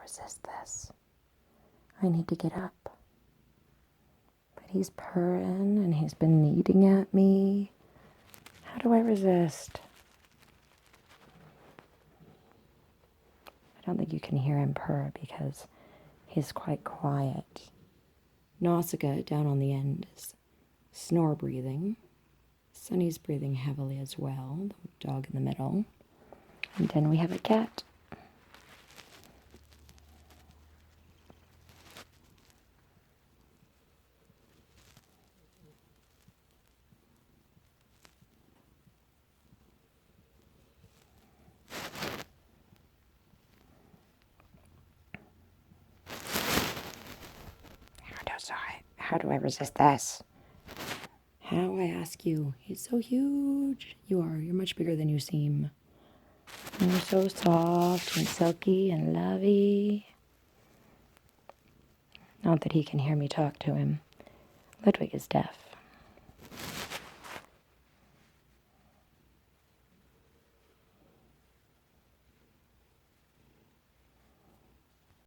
resist this. I need to get up. But he's purring and he's been kneading at me. How do I resist? I don't think you can hear him purr because he's quite quiet. Nausicaa down on the end is snore breathing. Sunny's breathing heavily as well, the dog in the middle. And then we have a cat. How do I resist this? How, I ask you? He's so huge. You are. You're much bigger than you seem. And you're so soft and silky and lovey. Not that he can hear me talk to him. Ludwig is deaf.